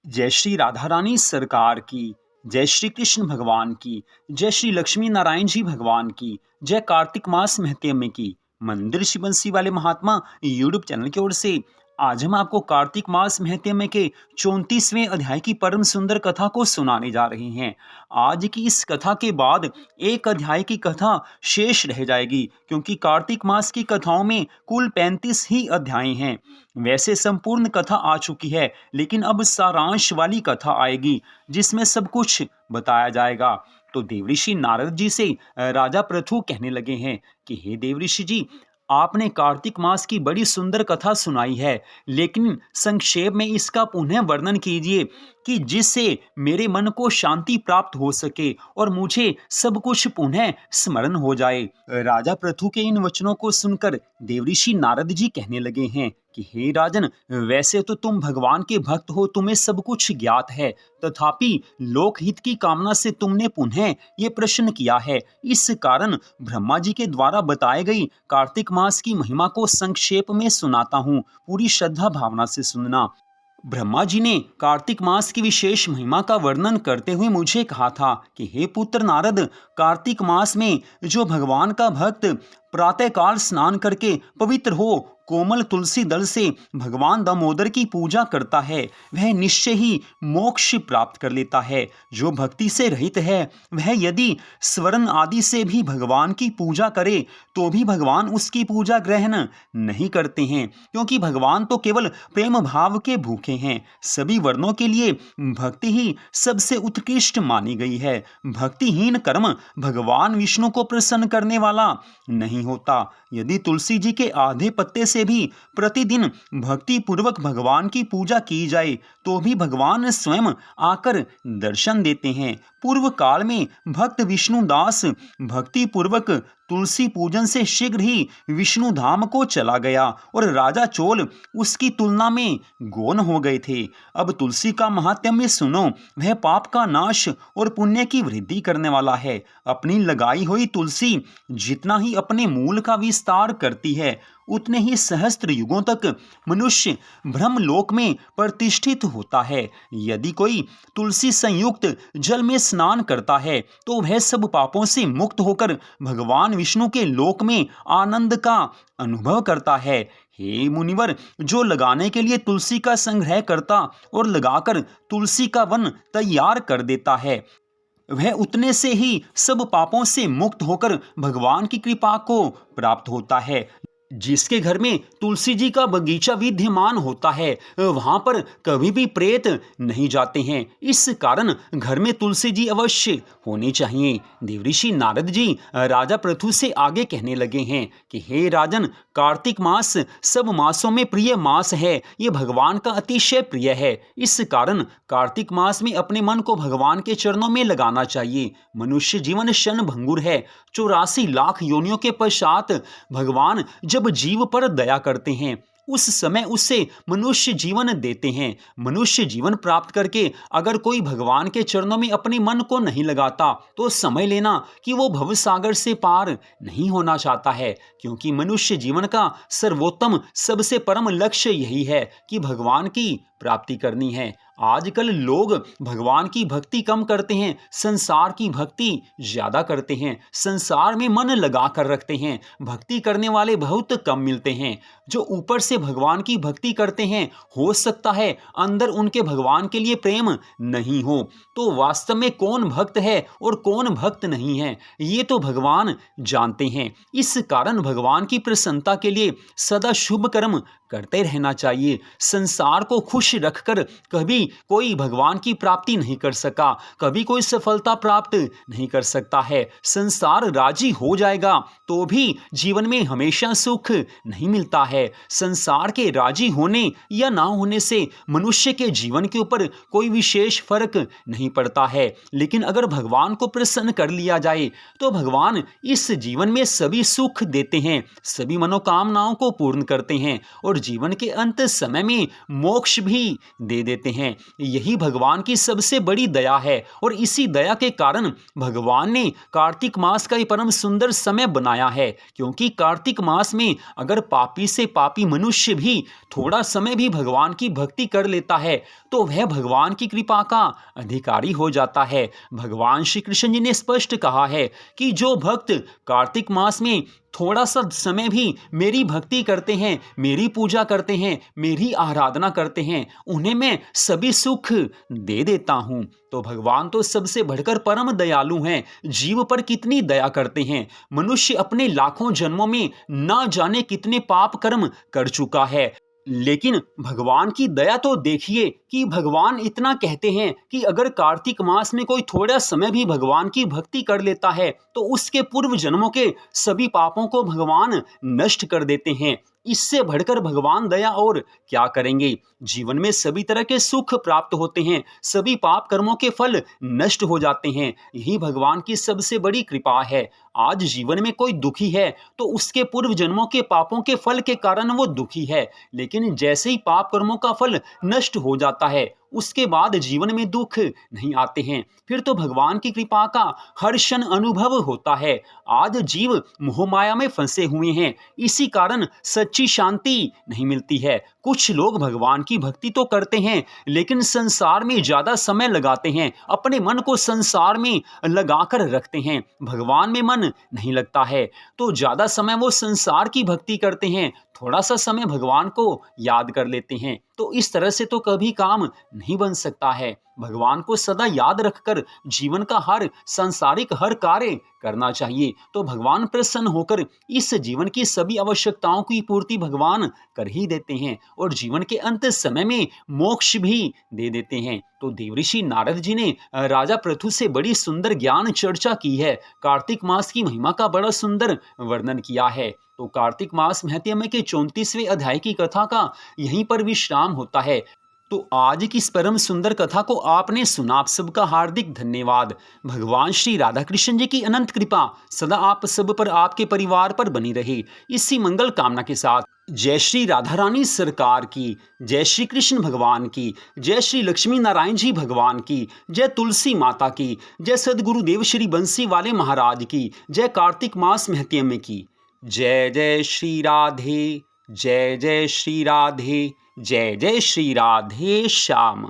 जय श्री राधा रानी सरकार की, जय श्री कृष्ण भगवान की, जय श्री लक्ष्मी नारायण जी भगवान की, जय कार्तिक मास महत्म की। मंदिर शिव बंसी वाले महात्मा यूट्यूब चैनल की ओर से आज हम आपको कार्तिक मास महत्म के 34वें अध्याय की परम सुंदर कथा को सुनाने जा रहे हैं। आज की इस कथा के बाद एक अध्याय की कथा शेष रह जाएगी, क्योंकि कार्तिक मास की कथाओं में कुल 35 ही अध्याय हैं। वैसे संपूर्ण कथा आ चुकी है, लेकिन अब सारांश वाली कथा आएगी जिसमें सब कुछ बताया जाएगा। तो देवऋषि नारद जी से राजा पृथु कहने लगे हैं कि हे देवऋषि जी, आपने कार्तिक मास की बड़ी सुंदर कथा सुनाई है, लेकिन संक्षेप में इसका पुनः वर्णन कीजिए कि जिससे मेरे मन को शांति प्राप्त हो सके और मुझे सब कुछ पुनः स्मरण हो जाए। राजा पृथु के इन वचनों को सुनकर देवऋषि नारद जी कहने लगे हैं कि हे राजन, वैसे तो तुम भगवान के भक्त हो, तुम्हें सब कुछ ज्ञात है, तथापि लोकहित की कामना से तुमने पुनः ये प्रश्न किया है। इस कारण ब्रह्मा जी के द्वारा बताई गई कार्तिक मास की महिमा को संक्षेप में सुनाता हूँ, पूरी श्रद्धा भावना से सुनना। ब्रह्मा जी ने कार्तिक मास की विशेष महिमा का वर्णन करते हुए मुझे कहा था कि हे पुत्र नारद, कार्तिक मास में जो भगवान का भक्त प्रातःकाल स्नान करके पवित्र हो कोमल तुलसी दल से भगवान दामोदर की पूजा करता है, वह निश्चय ही मोक्ष प्राप्त कर लेता है। जो भक्ति से रहित है, वह यदि स्वर्ण आदि से भी भगवान की पूजा करे तो भी भगवान उसकी पूजा ग्रहण नहीं करते हैं, क्योंकि भगवान तो केवल प्रेम भाव के भूखे हैं। सभी वर्णों के लिए भक्ति ही सबसे उत्कृष्ट मानी गई है। भक्तिहीन कर्म भगवान विष्णु को प्रसन्न करने वाला नहीं होता। यदि तुलसी जी के आधे पत्ते से भी प्रतिदिन भक्ति पूर्वक भगवान की पूजा की जाए तो भी भगवान स्वयं आकर दर्शन देते हैं। पूर्व काल में भक्त विष्णुदास भक्ति पूर्वक तुलसी पूजन से शीघ्र ही विष्णु धाम को चला गया और राजा चोल उसकी तुलना में गौन हो गए थे। अब तुलसी का महात्म्य सुनो, वह पाप का नाश और पुण्य की वृद्धि करने वाला है। अपनी लगाई हुई तुलसी जितना ही अपने मूल का विस्तार करती है, उतने ही सहस्त्र युगों तक मनुष्य ब्रह्मलोक में प्रतिष्ठित होता है। यदि कोई तुलसी संयुक्त जल में स्नान करता है तो वह सब पापों से मुक्त होकर भगवान विष्णु के लोक में आनंद का अनुभव करता है। हे मुनिवर, जो लगाने के लिए तुलसी का संग्रह करता और लगाकर तुलसी का वन तैयार कर देता है, वह उतने से ही सब पापों से मुक्त होकर भगवान की कृपा को प्राप्त होता है। जिसके घर में तुलसी जी का बगीचा विद्यमान होता है, वहां पर कभी भी प्रेत नहीं जाते हैं। इस कारण घर में तुलसी जी अवश्य होनी चाहिए। देवऋषि नारद जी राजा पृथु से आगे कहने लगे हैं कि हे राजन, कार्तिक मास सब मासों में प्रिय मास है, ये भगवान का अतिशय प्रिय है। इस कारण कार्तिक मास में अपने मन को भगवान के चरणों में लगाना चाहिए। मनुष्य जीवन क्षण भंगुर है। 84 लाख योनियों के पश्चात भगवान जब जीव पर दया करते हैं, उस समय उससे मनुष्य जीवन देते हैं। मनुष्य जीवन प्राप्त करके अगर कोई भगवान के चरणों में अपने मन को नहीं लगाता तो समझ लेना कि वो भवसागर से पार नहीं होना चाहता है, क्योंकि मनुष्य जीवन का सर्वोत्तम सबसे परम लक्ष्य यही है कि भगवान की प्राप्ति करनी है। आजकल लोग भगवान की भक्ति कम करते हैं, संसार की भक्ति ज्यादा करते हैं, संसार में मन लगा कर रखते हैं। भक्ति करने वाले बहुत कम मिलते हैं। जो ऊपर से भगवान की भक्ति करते हैं, हो सकता है अंदर उनके भगवान के लिए प्रेम नहीं हो। तो वास्तव में कौन भक्त है और कौन भक्त नहीं है, ये तो भगवान जानते हैं। इस कारण भगवान की प्रसन्नता के लिए सदा शुभ कर्म करते रहना चाहिए। संसार को खुश रखकर कभी कोई भगवान की प्राप्ति नहीं कर सका, कभी कोई सफलता प्राप्त नहीं कर सकता है। संसार राजी हो जाएगा तो भी जीवन में हमेशा सुख नहीं मिलता है। संसार के राजी होने या ना होने से मनुष्य के जीवन के ऊपर कोई विशेष फर्क नहीं पड़ता है। लेकिन अगर भगवान को प्रसन्न कर लिया जाए तो भगवान इस जीवन में सभी सुख देते हैं, सभी मनोकामनाओं को पूर्ण करते हैं और जीवन के अंत समय में मोक्ष भी दे देते हैं। यही भगवान की सबसे बड़ी दया है और इसी दया के कारण भगवान ने कार्तिक मास का ये परम सुंदर समय बनाया है। क्योंकि कार्तिक मास में अगर पापी से पापी मनुष्य भी थोड़ा समय भी भगवान की भक्ति कर लेता है तो वह भगवान की कृपा का अधिकारी हो जाता है। भगवान श्री कृष्ण जी ने स्पष्ट कहा है कि जो भक्त कार्तिक मास में थोड़ा सा समय भी मेरी भक्ति करते हैं, मेरी पूजा करते हैं, मेरी आराधना करते हैं, उन्हें मैं सभी सुख दे देता हूँ। तो भगवान तो सबसे बढ़कर परम दयालु हैं, जीव पर कितनी दया करते हैं। मनुष्य अपने लाखों जन्मों में ना जाने कितने पाप कर्म कर चुका है, लेकिन भगवान की दया तो देखिए कि भगवान इतना कहते हैं कि अगर कार्तिक मास में कोई थोड़ा समय भी भगवान की भक्ति कर लेता है तो उसके पूर्व जन्मों के सभी पापों को भगवान नष्ट कर देते हैं। इससे बढ़कर भगवान दया और क्या करेंगे। जीवन में सभी तरह के सुख प्राप्त होते हैं, सभी पाप कर्मों के फल नष्ट हो जाते हैं। यही भगवान की सबसे बड़ी कृपा है। आज जीवन में कोई दुखी है तो उसके पूर्व जन्मों के पापों के फल के कारण वो दुखी है, लेकिन जैसे ही पाप कर्मों का फल नष्ट हो जाता है उसके बाद जीवन में दुख नहीं आते हैं। फिर तो भगवान की कृपा का हर क्षण अनुभव होता है। आज जीव मोह माया में फंसे हुए हैं, इसी कारण सच्ची शांति नहीं मिलती है। कुछ लोग भगवान की भक्ति तो करते हैं लेकिन संसार में ज्यादा समय लगाते हैं, अपने मन को संसार में लगाकर रखते हैं, भगवान में मन नहीं लगता है। तो ज्यादा समय वो संसार की भक्ति करते हैं, थोड़ा सा समय भगवान को याद कर लेते हैं। तो इस तरह से तो कभी काम नहीं बन सकता है। भगवान को सदा याद रखकर जीवन का हर सांसारिक हर कार्य करना चाहिए, तो भगवान प्रसन्न होकर इस जीवन की सभी आवश्यकताओं की पूर्ति भगवान कर ही देते हैं और जीवन के अंत समय में मोक्ष भी दे देते हैं। तो देवऋषि नारद जी ने राजा पृथु से बड़ी सुंदर ज्ञान चर्चा की है, कार्तिक मास की महिमा का बड़ा सुंदर वर्णन किया है। तो कार्तिक मास महत्म्य के 34वें अध्याय की कथा का यहीं पर विश्राम होता है। तो आज की इस परम सुंदर कथा को आपने सुना, आप सबका हार्दिक धन्यवाद। भगवान श्री राधा कृष्ण जी की अनंत कृपा सदा आप सब पर, आपके परिवार पर बनी रहे, इसी मंगल कामना के साथ जय श्री राधा रानी सरकार की, जय श्री कृष्ण भगवान की, जय श्री लक्ष्मी नारायण जी भगवान की, जय तुलसी माता की, जय सदगुरुदेव श्री बंसी वाले महाराज की, जय कार्तिक मास महत्म्य की। जय जय श्री राधे, जय जय श्री राधे, जय जय श्री राधे श्याम।